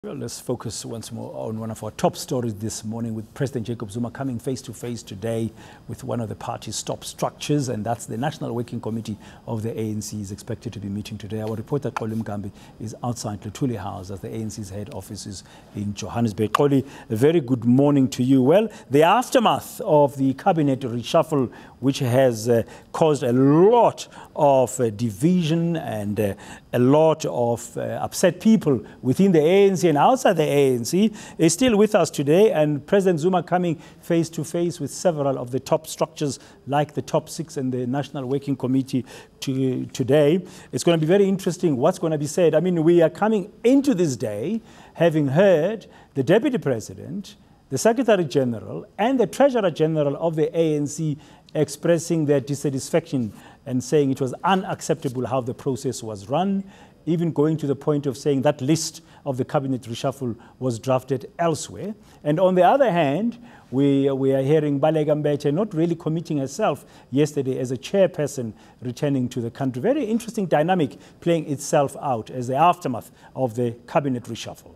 Well, let's focus once more on one of our top stories this morning, with President Jacob Zuma coming face to face today with one of the party's top structures, and that's the National Working Committee of the ANC is expected to be meeting today. Our reporter Xoli Mngambi is outside Luthuli House as the ANC's head office is in Johannesburg. Xoli, a very good morning to you. Well, the aftermath of the cabinet reshuffle, which has caused a lot of division and a lot of upset people within the ANC and outside the ANC, is still with us today, and President Zuma coming face to face with several of the top structures like the top six and the National Working Committee today. It's going to be very interesting what's going to be said. I mean, we are coming into this day having heard the Deputy President, the Secretary General and the Treasurer General of the ANC expressing their dissatisfaction and saying it was unacceptable how the process was run, even going to the point of saying that list of the cabinet reshuffle was drafted elsewhere. And on the other hand, we are hearing Balega Mbete not really committing herself yesterday as a chairperson returning to the country. Very interesting dynamic playing itself out as the aftermath of the cabinet reshuffle.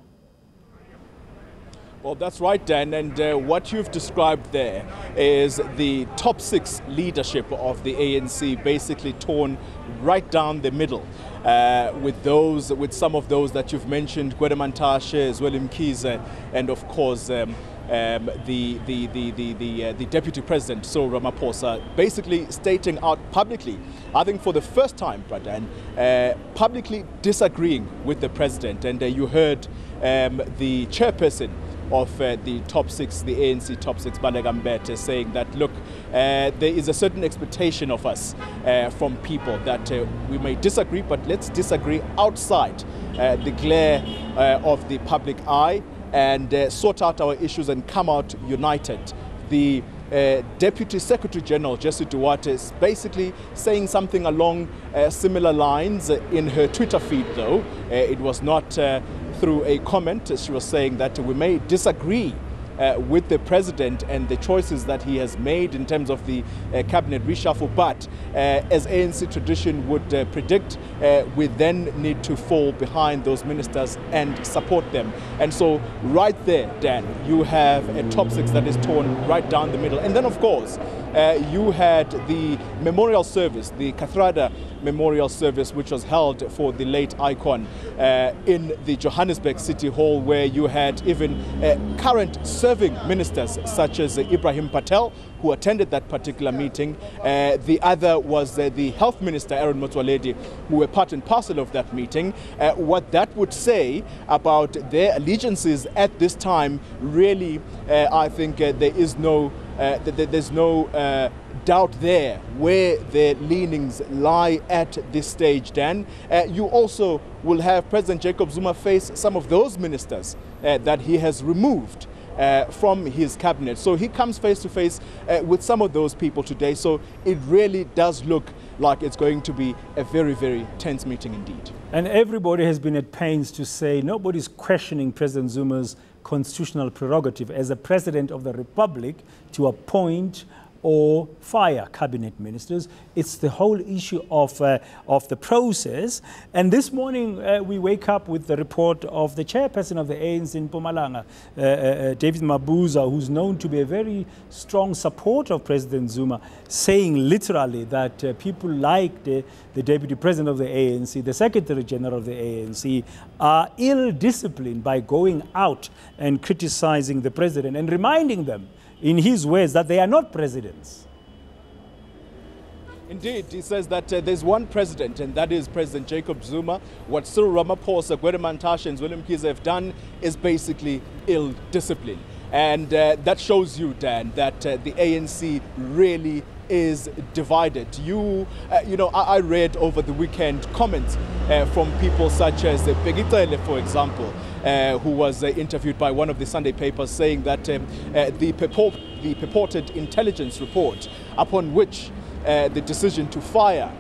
Well, that's right, Dan, and what you've described there is the top six leadership of the ANC basically torn right down the middle, with some of those that you've mentioned, Mantashe, Xoli Mngambi, and of course the Deputy President, Cyril Ramaphosa, basically stating out publicly, I think for the first time, Dan, publicly disagreeing with the President. And you heard the chairperson of the top six, the ANC top six, Balega Mbete, saying that, look, there is a certain expectation of us from people that we may disagree, but let's disagree outside the glare of the public eye and sort out our issues and come out united. The Deputy Secretary General, Jessie Duarte, is basically saying something along similar lines in her Twitter feed, though. It was not through a comment. She was saying that we may disagree with the President and the choices that he has made in terms of the cabinet reshuffle, but as ANC tradition would predict, we then need to fall behind those ministers and support them. And so right there, Dan, you have a top six that is torn right down the middle. And then, of course, you had the memorial service, the Kathrada Memorial Service, which was held for the late icon in the Johannesburg City Hall, where you had even current serving ministers such as Ibrahim Patel, who attended that particular meeting. The other was the Health Minister, Aaron Motsoaledi, who were part and parcel of that meeting. What that would say about their allegiances at this time, really, I think there's no doubt there where their leanings lie at this stage, Dan. You also will have President Jacob Zuma face some of those ministers that he has removed from his cabinet. So he comes face to face with some of those people today. So it really does look like it's going to be a very, very tense meeting indeed. And everybody has been at pains to say nobody's questioning President Zuma's constitutional prerogative as a president of the Republic to appoint or fire cabinet ministers. It's the whole issue of the process. And this morning we wake up with the report of the chairperson of the ANC in Mpumalanga, David Mabuza, who's known to be a very strong supporter of President Zuma, saying literally that people like the Deputy President of the ANC, the Secretary General of the ANC, are ill-disciplined by going out and criticizing the President and reminding them, in his words, that they are not presidents. Indeed, he says that there's one president, and that is President Jacob Zuma. What Cyril Ramaphosa, Mantashe and Xoli Mngambi have done is basically ill-discipline. And that shows you, Dan, that the ANC really is divided. You know, I read over the weekend comments from people such as Pegitele, for example, who was interviewed by one of the Sunday papers, saying that the purported intelligence report upon which the decision to fire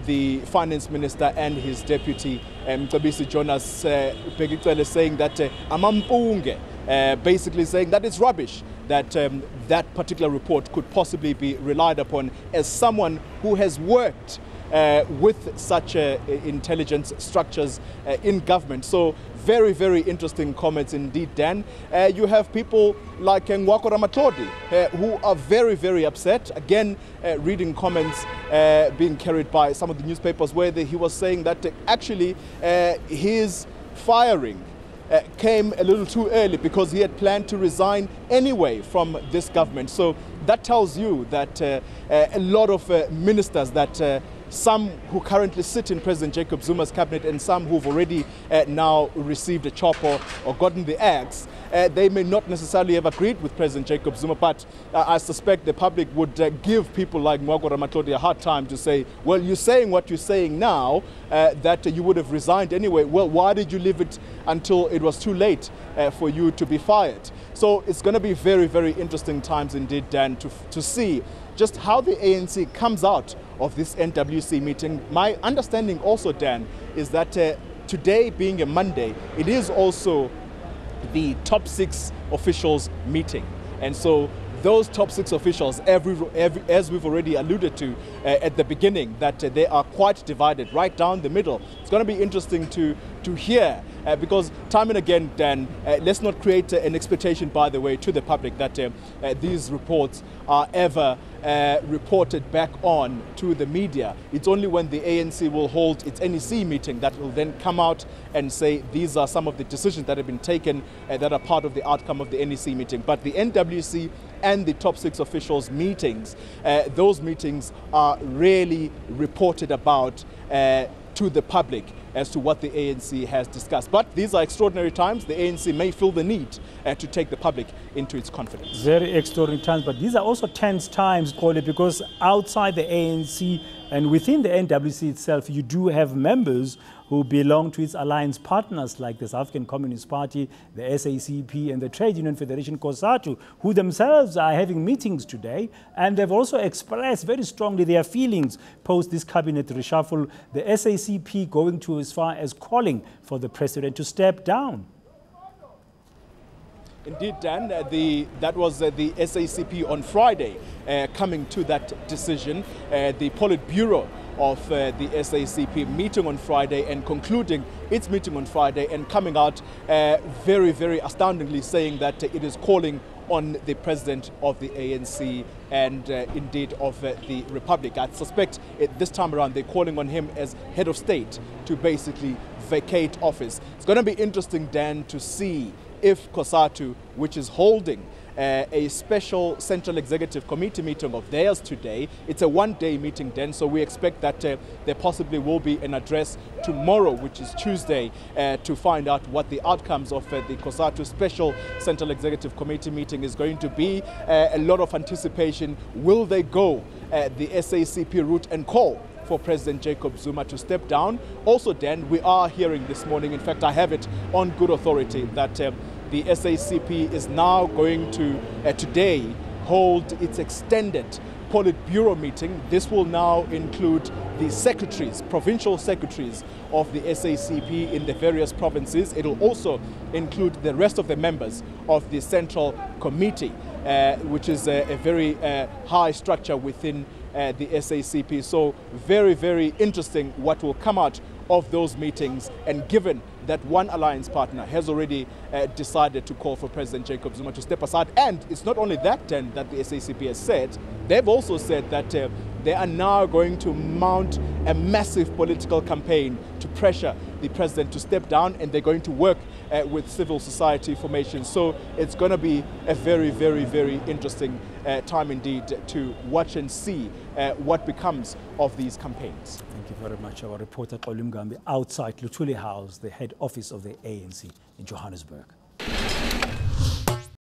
the finance minister and his deputy, Mcebisi Jonas, Pegitele, saying that amampunge, basically saying that it's rubbish, that that particular report could possibly be relied upon as someone who has worked with such intelligence structures in government. So very, very interesting comments indeed, Dan. You have people like Ngwako Ramatlodi who are very, very upset. Again, reading comments being carried by some of the newspapers where he was saying that actually his firing came a little too early because he had planned to resign anyway from this government. So that tells you that a lot of ministers that some who currently sit in President Jacob Zuma's cabinet and some who've already now received a chop or gotten the axe, they may not necessarily have agreed with President Jacob Zuma, but I suspect the public would give people like Ngwako Ramatlodi a hard time to say, well, you're saying what you're saying now, that you would have resigned anyway. Well, why did you leave it until it was too late for you to be fired? So it's going to be very, very interesting times indeed, Dan, to see just how the ANC comes out of this NWC meeting. My understanding also, Dan, is that today being a Monday, it is also the top 6 officials meeting. And so those top 6 officials, as we've already alluded to at the beginning, that they are quite divided right down the middle. It's going to be interesting to hear because time and again, Dan, let's not create an expectation, by the way, to the public that these reports are ever reported back on to the media. It's only when the ANC will hold its NEC meeting that will then come out and say these are some of the decisions that have been taken that are part of the outcome of the NEC meeting. But the NWC and the top 6 officials meetings, those meetings are really reported about to the public as to what the ANC has discussed. But these are extraordinary times. The ANC may feel the need to take the public into its confidence. Very extraordinary times, but these are also tense times, Xoli, because outside the ANC and within the NWC itself, you do have members who belong to its alliance partners like the South African Communist Party, the SACP and the Trade Union Federation COSATU, who themselves are having meetings today, and they've also expressed very strongly their feelings post this cabinet reshuffle, the SACP going to as far as calling for the president to step down. Indeed, Dan, that was the SACP on Friday coming to that decision. The Politburo of the SACP meeting on Friday and concluding its meeting on Friday and coming out very, very astoundingly saying that it is calling on the president of the ANC and indeed of the Republic. I suspect this time around they're calling on him as head of state to basically vacate office. It's going to be interesting, Dan, to see if COSATU, which is holding a special Central Executive Committee meeting of theirs today. It's a one-day meeting then, so we expect that there possibly will be an address tomorrow, which is Tuesday, to find out what the outcomes of the COSATU Special Central Executive Committee meeting is going to be. A lot of anticipation. Will they go the SACP route and call for President Jacob Zuma to step down? Also, Dan, we are hearing this morning, in fact, I have it on good authority, that the SACP is now going to today hold its extended Politburo meeting. This will now include the secretaries, provincial secretaries of the SACP in the various provinces. It will also include the rest of the members of the Central Committee, which is a very high structure within the SACP. So very, very interesting what will come out of those meetings, and given that one alliance partner has already decided to call for President Jacob Zuma to step aside. And it's not only that, then, that the SACP has said, they've also said that they are now going to mount a massive political campaign to pressure the president to step down, and they're going to work with civil society formations. So it's going to be a very, very, very interesting time indeed to watch and see what becomes of these campaigns. Thank you very much. Our reporter Xoli Mngambi outside Luthuli House, the head office of the ANC in Johannesburg.